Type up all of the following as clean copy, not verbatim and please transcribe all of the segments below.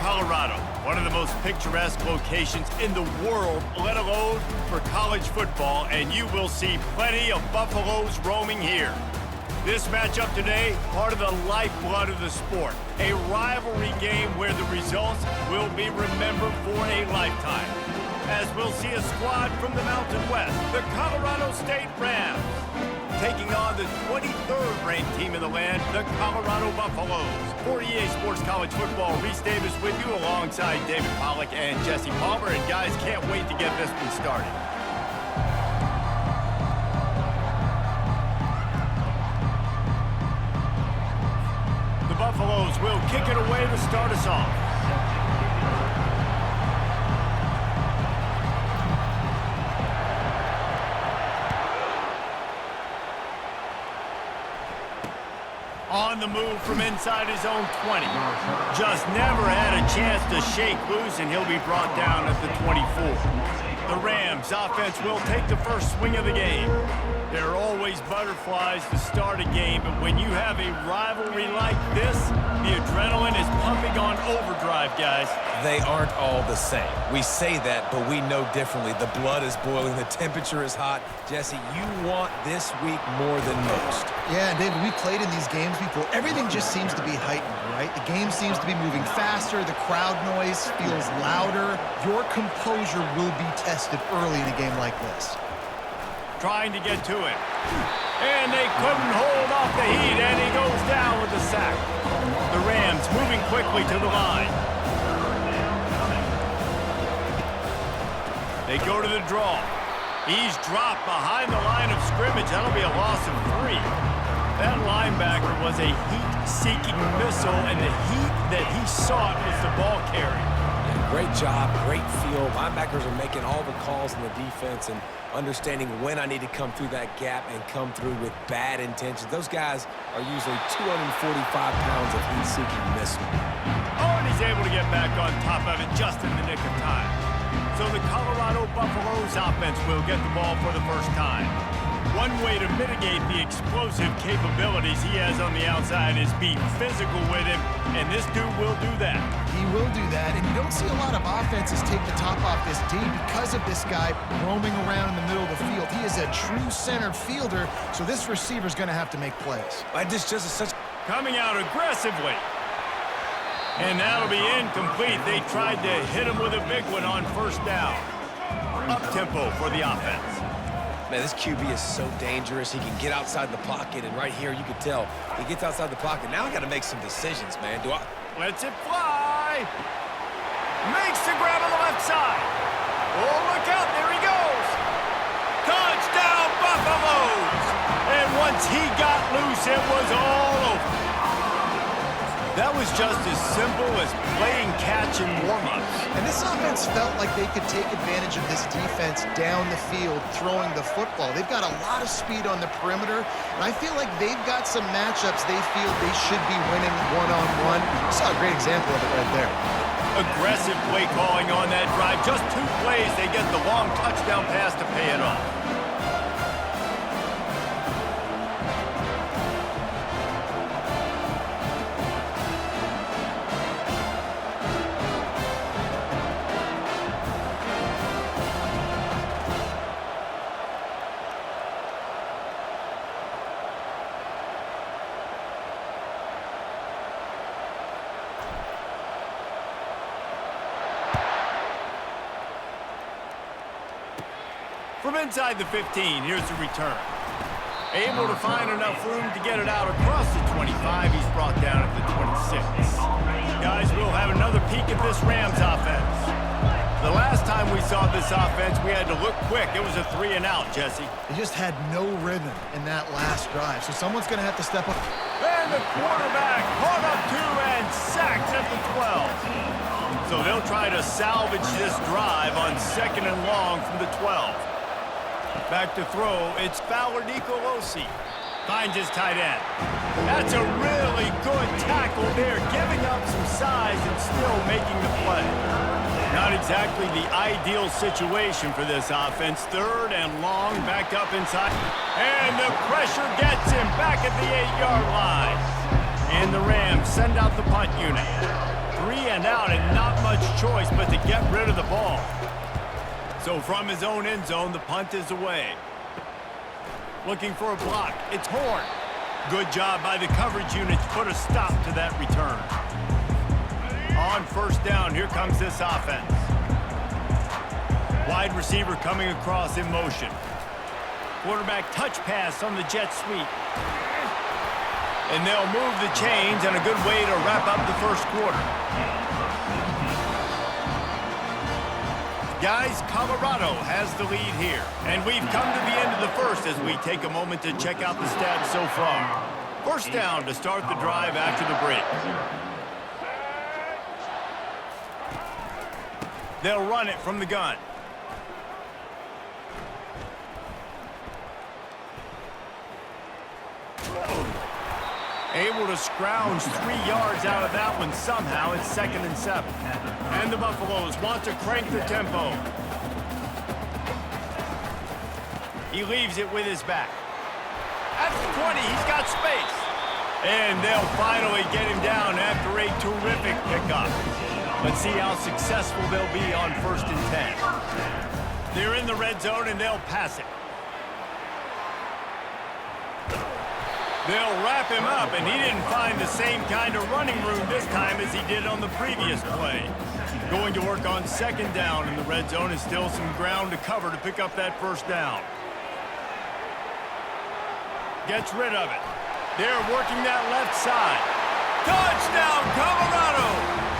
Colorado, one of the most picturesque locations in the world, let alone for college football, and you will see plenty of Buffaloes roaming here. This matchup today, part of the lifeblood of the sport, a rivalry game where the results will be remembered for a lifetime. As we'll see a squad from the Mountain West, the Colorado State Rams, taking on the 23rd ranked team in the land, the Colorado Buffaloes. For EA Sports College Football, Reese Davis with you alongside David Pollack and Jesse Palmer. And guys, can't wait to get this one started. The Buffaloes will kick it away to start us off. On the move from inside his own 20. Just never had a chance to shake loose, and he'll be brought down at the 24. The Rams offense will take the first swing of the game. There are always butterflies to start a game, but when you have a rivalry like this, the adrenaline is pumping on overdrive, guys. They aren't all the same. We say that, but we know differently. The blood is boiling. The temperature is hot. Jesse, you want this week more than most. Yeah, David, we played in these games before. Everything just seems to be heightened, right? The game seems to be moving faster. The crowd noise feels louder. Your composure will be tested early in a game like this. Trying to get to it. And they couldn't hold off the heat, and he goes down with the sack. The Rams moving quickly to the line. They go to the draw. He's dropped behind the line of scrimmage. That'll be a loss of 3. That linebacker was a heat-seeking missile, and the heat that he sought was the ball carry. Yeah, great job, great feel. Linebackers are making all the calls in the defense and understanding when I need to come through that gap and come through with bad intentions. Those guys are usually 245 pounds of heat-seeking missile. Oh, and he's able to get back on top of it just in the nick of time. So the Colorado Buffaloes offense will get the ball for the first time. One way to mitigate the explosive capabilities he has on the outside is be physical with him, and this dude will do that. He will do that, and you don't see a lot of offenses take the top off this D because of this guy roaming around in the middle of the field. He is a true center fielder, so this receiver's going to have to make plays. This just is such... Coming out aggressively. And that'll be incomplete. They tried to hit him with a big one on first down. Up-tempo for the offense. Man, this QB is so dangerous. He can get outside the pocket, and right here you can tell he gets outside the pocket. Now I got to make some decisions, man. Lets it fly. Makes the grab on the left side. Oh, look out. There he goes. Touchdown, Buffaloes. And once he got loose, it was all over. That was just as simple as playing catch in warm-ups. And this offense felt like they could take advantage of this defense down the field, throwing the football. They've got a lot of speed on the perimeter, and I feel like they've got some matchups they feel they should be winning one-on-one. You saw a great example of it right there. Aggressive play calling on that drive. Just 2 plays, they get the long touchdown pass to pay it off. From inside the 15, here's the return. Able to find enough room to get it out across the 25. He's brought down at the 26. Guys, we'll have another peek at this Rams offense. The last time we saw this offense, we had to look quick. It was a 3 and out, Jesse. They just had no rhythm in that last drive, so someone's going to have to step up. And the quarterback caught up to and sacked at the 12. So they'll try to salvage this drive on 2nd and long from the 12. Back to throw, it's Fowler Nicolosi. Finds his tight end. That's a really good tackle there, giving up some size and still making the play. Not exactly the ideal situation for this offense. 3rd and long, backed up inside. And the pressure gets him back at the 8-yard line. And the Rams send out the punt unit. 3 stand out and not much choice but to get rid of the ball. So from his own end zone, the punt is away. Looking for a block. It's Horn. Good job by the coverage unit to put a stop to that return. On first down, here comes this offense. Wide receiver coming across in motion. Quarterback touch pass on the jet sweep. And they'll move the chains, and a good way to wrap up the first quarter. Guys, Colorado has the lead here. And we've come to the end of the first as we take a moment to check out the stats so far. First down to start the drive after the break. They'll run it from the gun. Able to scrounge 3 yards out of that one somehow. It's 2nd and 7. And the Buffaloes want to crank the tempo. He leaves it with his back. At the 20, he's got space. And they'll finally get him down after a terrific pickup. Let's see how successful they'll be on 1st and 10. They're in the red zone and they'll pass it. They'll wrap him up, and he didn't find the same kind of running room this time as he did on the previous play. Going to work on 2nd down in the red zone is still some ground to cover to pick up that first down. Gets rid of it. They're working that left side. Touchdown, Colorado!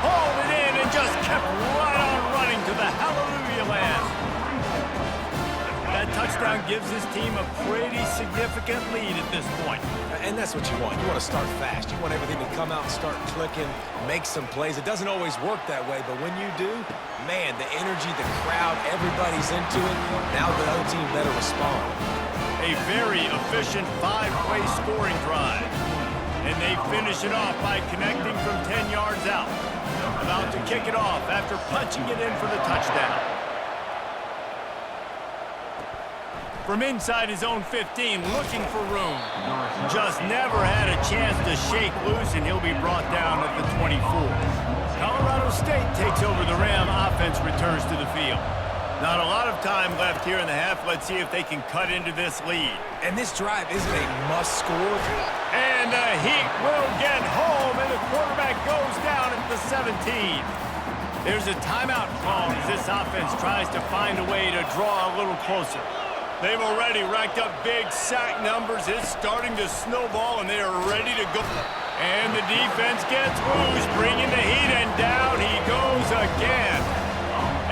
Hauled it in and just kept right on running to the hallelujah land. That touchdown gives his team a pretty significant lead at this point. And that's what you want. You want to start fast. You want everything to come out and start clicking, make some plays. It doesn't always work that way, but when you do, man, the energy, the crowd, everybody's into it. Now the other team better respond. A very efficient 5-play scoring drive. And they finish it off by connecting from 10 yards out. About to kick it off after punching it in for the touchdown. From inside his own 15, looking for room. Just never had a chance to shake loose, and he'll be brought down at the 24. Colorado State takes over the Ram. Offense returns to the field. Not a lot of time left here in the half. Let's see if they can cut into this lead. And this drive isn't a must score. And the Heat will get home, and the quarterback goes down at the 17. There's a timeout call as this offense tries to find a way to draw a little closer. They've already racked up big sack numbers. It's starting to snowball, and they are ready to go. And the defense gets loose, bringing the Heat, and down he goes again.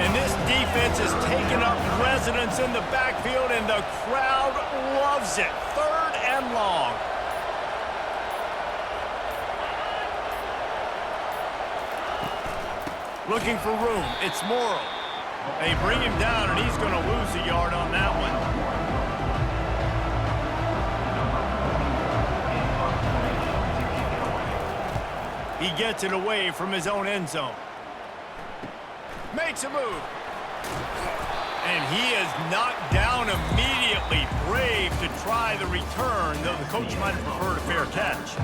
And this defense has taken up residence in the backfield, and the crowd loves it. 3rd and long. Looking for room. It's Morrow. They bring him down, and he's going to lose a yard on that one. He gets it away from his own end zone. Makes a move. And he is knocked down immediately. Brave to try the return, though the coach might have preferred a fair catch.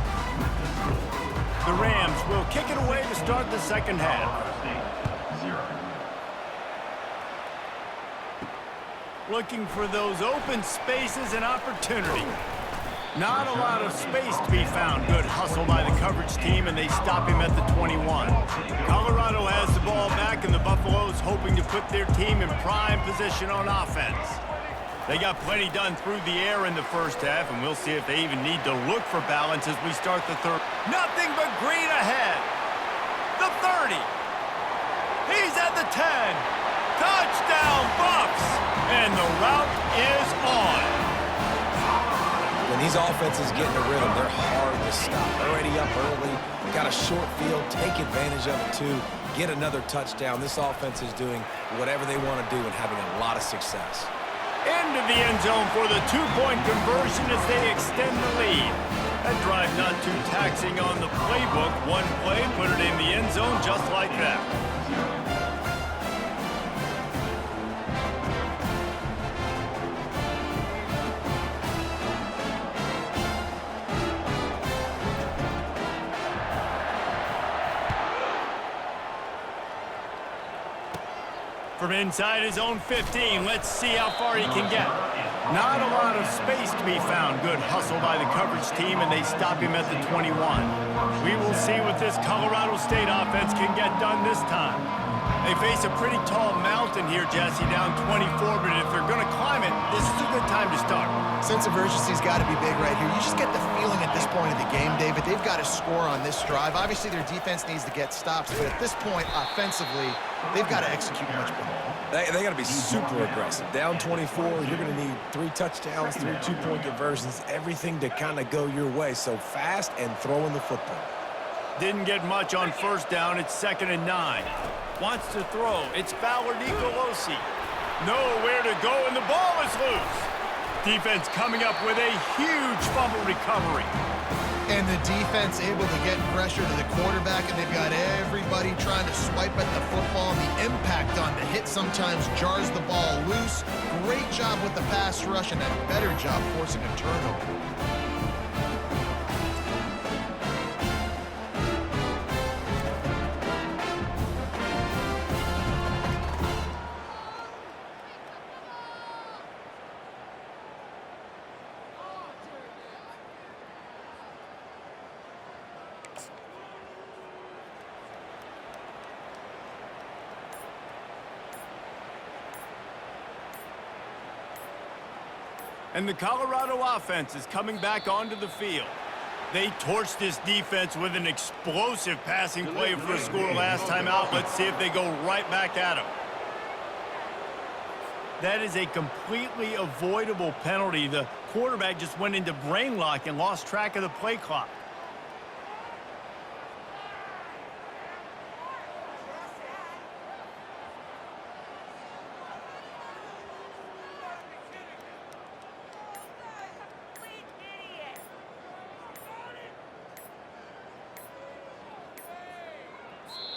The Rams will kick it away to start the second half. Looking for those open spaces and opportunity. Not a lot of space to be found. Good hustle by the coverage team, and they stop him at the 21. Colorado has the ball back, and the Buffaloes hoping to put their team in prime position on offense. They got plenty done through the air in the first half, and we'll see if they even need to look for balance as we start the third. Nothing but green ahead. The 30. He's at the 10. Touchdown, Buffs! And the route is on. When these offenses get in a rhythm, they're hard to stop. Already up early, got a short field, take advantage of it too, get another touchdown. This offense is doing whatever they want to do and having a lot of success. Into the end zone for the 2-point conversion as they extend the lead. That drive not too taxing on the playbook. One play, put it in the end zone just like that. From inside his own 15, let's see how far he can get. Not a lot of space to be found. Good hustle by the coverage team, and they stop him at the 21. We will see what this Colorado State offense can get done this time. They face a pretty tall mountain here, Jesse, down 24, but if they're going to climb it, this is a good time to start. Sense of urgency's got to be big right here. You just get the feeling at this point of the game, David, they've got to score on this drive. Obviously, their defense needs to get stops, but at this point, offensively, they've got to execute much better. They got to be super aggressive. Down 24, you're going to need 3 touchdowns, 3 two-point conversions, everything to kind of go your way. So fast and throwing the football. Didn't get much on first down. It's 2nd and 9. Wants to throw. It's Fowler Nicolosi. Nowhere to go, and the ball is loose. Defense coming up with a huge fumble recovery. And the defense able to get pressure to the quarterback, and they've got everybody trying to swipe at the football. And the impact on the hit sometimes jars the ball loose. Great job with the pass rush, and a better job forcing a turnover. And the Colorado offense is coming back onto the field. They torched this defense with an explosive passing play for a score last time out. Let's see if they go right back at him. That is a completely avoidable penalty. The quarterback just went into brain lock and lost track of the play clock.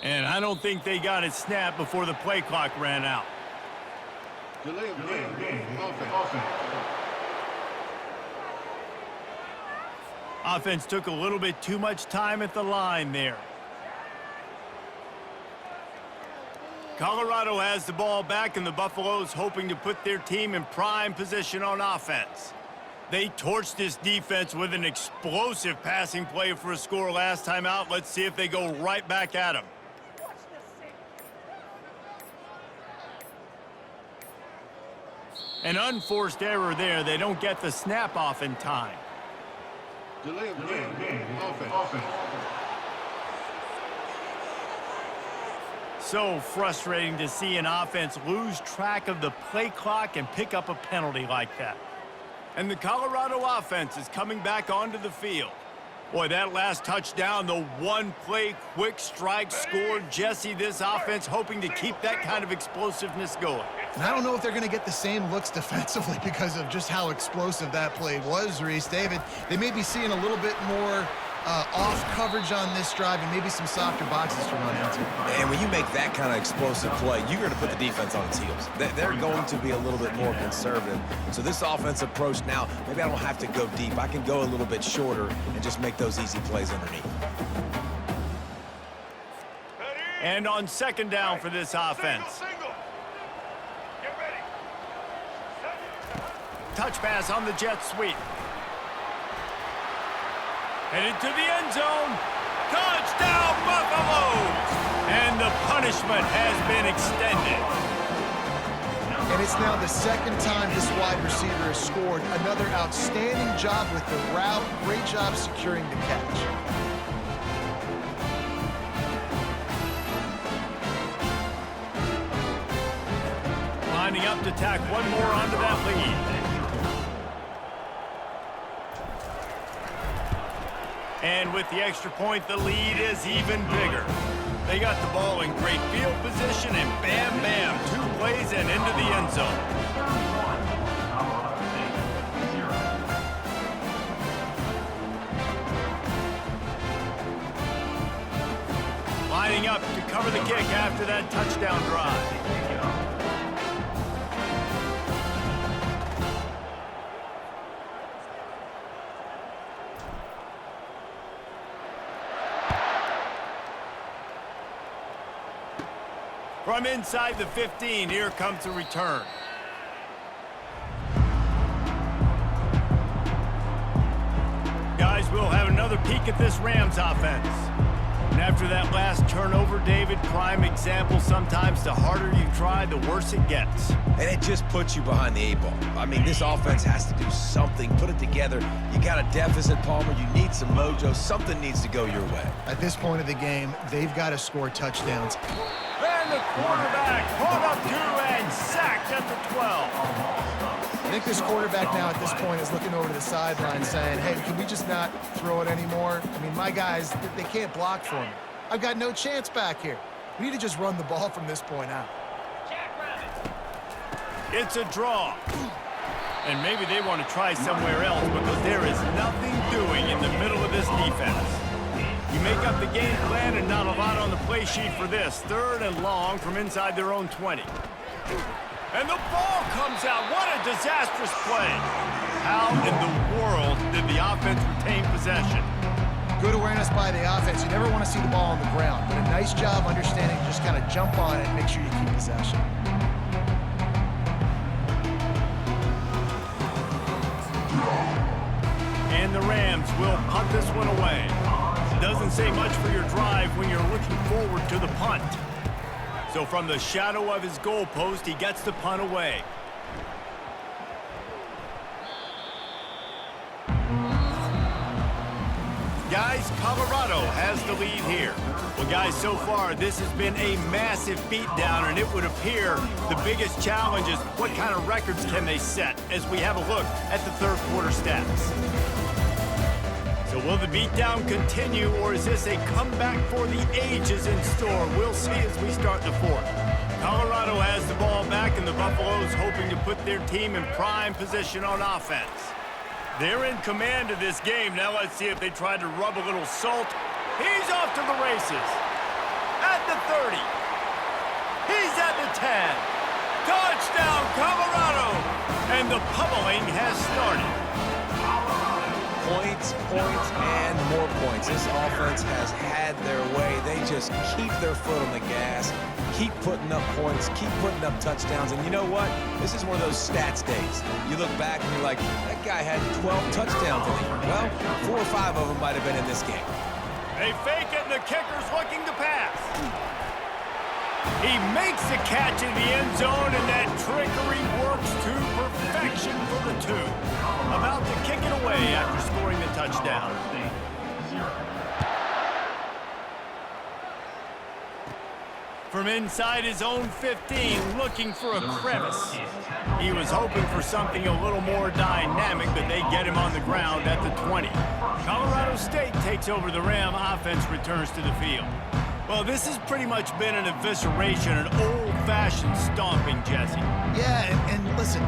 And I don't think they got it snapped before the play clock ran out. Delay of game. Offense. Offense took a little bit too much time at the line there. Colorado has the ball back, and the Buffaloes hoping to put their team in prime position on offense. They torched this defense with an explosive passing play for a score last time out. Let's see if they go right back at him. An unforced error there. They don't get the snap off in time. Delay of game. Offense. So frustrating to see an offense lose track of the play clock and pick up a penalty like that. And the Colorado offense is coming back onto the field. Boy, that last touchdown, the one-play quick strike scored. Jesse, this offense hoping to keep that kind of explosiveness going. And I don't know if they're going to get the same looks defensively because of just how explosive that play was, Reese. David, they may be seeing a little bit more off coverage on this drive and maybe some softer boxes to run into. And when you make that kind of explosive play, you're going to put the defense on its heels. They're going to be a little bit more conservative. So this offense approach now, maybe I don't have to go deep. I can go a little bit shorter and just make those easy plays underneath. And on 2nd down for this offense. Single. Get ready. Touch pass on the jet sweep. Headed to the end zone. Touchdown, Buffaloes! And the punishment has been extended. And it's now the 2nd time this wide receiver has scored. Another outstanding job with the route. Great job securing the catch. Lining up to tack one more onto that lead. And with the extra point, the lead is even bigger. They got the ball in great field position, and bam, bam, 2 plays and into the end zone. Lining up to cover the kick after that touchdown drive. From inside the 15, here comes the return. Guys, we'll have another peek at this Rams offense. And after that last turnover, David, prime example, sometimes the harder you try, the worse it gets. And it just puts you behind the 8 ball. I mean, this offense has to do something, put it together. You got a deficit, Palmer. You need some mojo. Something needs to go your way. At this point of the game, they've got to score touchdowns. And the quarterback brought up 2 and sacked at the 12. I think this quarterback now at this point is looking over to the sideline saying, hey, can we just not throw it anymore? I mean, my guys, they can't block for me. I've got no chance back here. We need to just run the ball from this point out. It's a draw. And maybe they want to try somewhere else because there is nothing doing in the middle of this defense. You make up the game plan and not a lot on the play sheet for this. 3rd and long from inside their own 20. And the ball comes out. What a disastrous play. How in the world did the offense retain possession? Good awareness by the offense. You never want to see the ball on the ground, but a nice job understanding to just kind of jump on it and make sure you keep possession. And the Rams will punt this one away. Doesn't say much for your drive when you're looking forward to the punt. So from the shadow of his goalpost, he gets the punt away. Guys, Colorado has the lead here. Well, guys, so far, this has been a massive beatdown, and it would appear the biggest challenge is what kind of records can they set as we have a look at the 3rd quarter stats. So will the beatdown continue, or is this a comeback for the ages in store? We'll see as we start the 4th. Colorado has the ball back, and the Buffaloes hoping to put their team in prime position on offense. They're in command of this game. Now let's see if they try to rub a little salt. He's off to the races. At the 30. He's at the 10. Touchdown, Colorado! And the pummeling has started. Points, and more points. This offense has had their way. They just keep their foot on the gas, keep putting up points, keep putting up touchdowns. And you know what? This is one of those stats days. You look back and you're like, that guy had 12 touchdowns in it. Well, 4 or 5 of them might have been in this game. They fake it, and the kicker's looking to pass. He makes the catch in the end zone, and that trickery works to perfection for the 2. About to kick it away after scoring the touchdown. From inside his own 15, looking for a crevice. He was hoping for something a little more dynamic, but they get him on the ground at the 20. Colorado State takes over the Ram. Offense returns to the field. Well, this has pretty much been an evisceration, an old-fashioned stomping, Jesse. Yeah, and listen,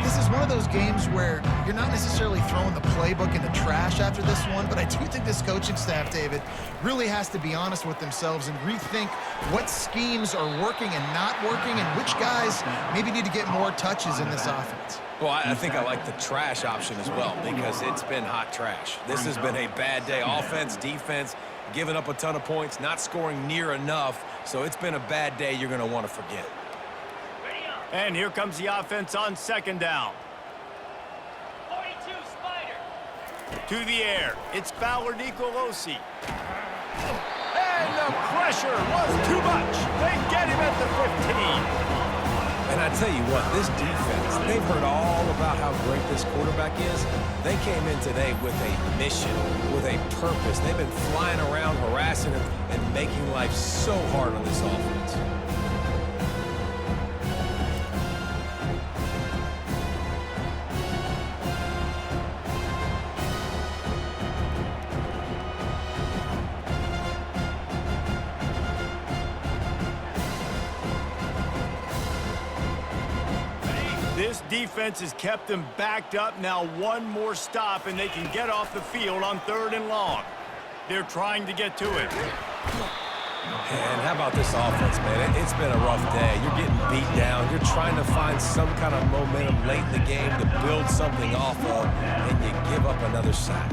this is one of those games where you're not necessarily throwing the playbook in the trash after this one, but I do think this coaching staff, David, really has to be honest with themselves and rethink what schemes are working and not working and which guys maybe need to get more touches in this offense. Well, I think I like the trash option as well because it's been hot trash. This has been a bad day. Offense, defense, giving up a ton of points, not scoring near enough. So it's been a bad day you're going to want to forget. And here comes the offense on 2nd down. 42 Spider. To the air. It's Fowler Nicolosi. And the pressure was too much. They get him at the 15. And I tell you what, this defense, they've heard all about how great this quarterback is. They came in today with a mission, with a purpose. They've been flying around, harassing him, and making life so hard on this offense. This defense has kept them backed up. Now one more stop, and they can get off the field on 3rd and long. They're trying to get to it. And how about this offense, man? It's been a rough day. You're getting beat down. You're trying to find some kind of momentum late in the game to build something off of, and you give up another sack.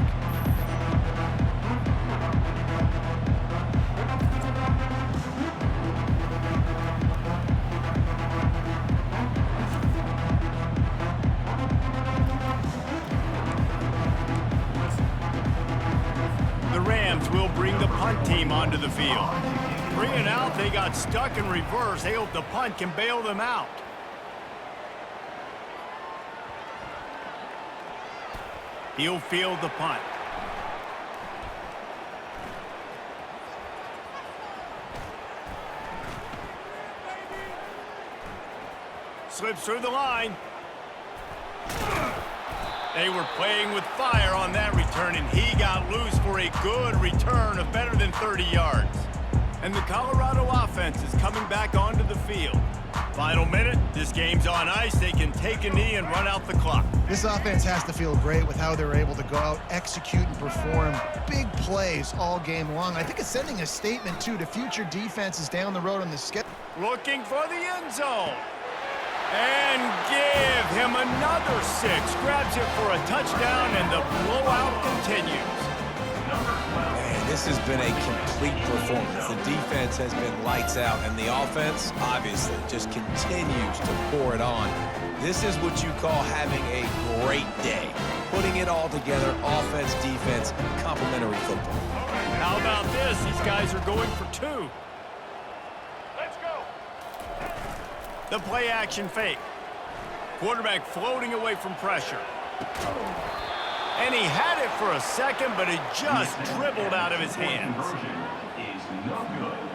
punt team onto the field. 3 and out, they got stuck in reverse. They hope the punt can bail them out. He'll field the punt. Slips through the line. They were playing with fire on that return, and he got loose for a good return of better than 30 yards. And the Colorado offense is coming back onto the field. Final minute, this game's on ice. They can take a knee and run out the clock. This offense has to feel great with how they're able to go out, execute, and perform big plays all game long. I think it's sending a statement, too, to future defenses down the road on the schedule. Looking for the end zone. And give him another 6. Grabs it for a touchdown, and the blowout continues. Man, this has been a complete performance. The defense has been lights out, and the offense, obviously, just continues to pour it on. This is what you call having a great day. Putting it all together, offense, defense, complementary football. How about this? These guys are going for 2. Let's go. The play action fake. Quarterback floating away from pressure. And he had it for a second, but it just dribbled out of his hands.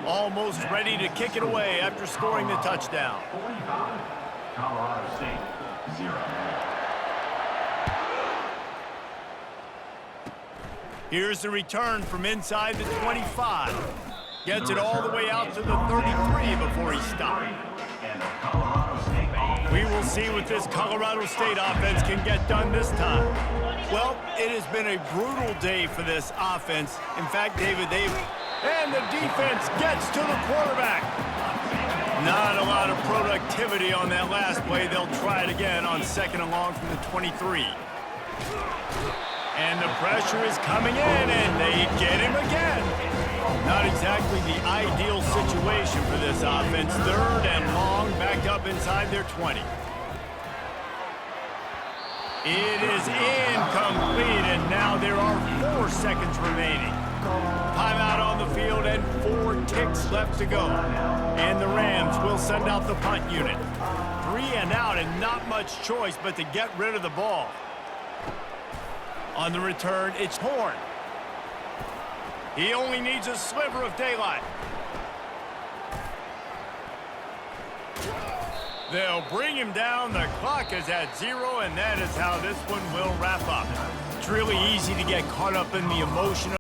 Almost ready to kick it away after scoring the touchdown. Colorado State, 0. Here's the return from inside the 25. Gets it all the way out to the 33 before he stopped. We will see what this Colorado State offense can get done this time. Well, it has been a brutal day for this offense. In fact, David, and the defense gets to the quarterback. Not a lot of productivity on that last play. They'll try it again on 2nd and long from the 23. And the pressure is coming in, and they get him again. Not exactly the ideal situation for this offense. 3rd and long, back up inside their 20. It is incomplete, and now there are 4 seconds remaining. Timeout on the field and 4 ticks left to go. And the Rams will send out the punt unit. 3 and out, and not much choice but to get rid of the ball. On the return, it's Horn. He only needs a sliver of daylight. They'll bring him down. The clock is at 0, and that is how this one will wrap up. It's really easy to get caught up in the emotion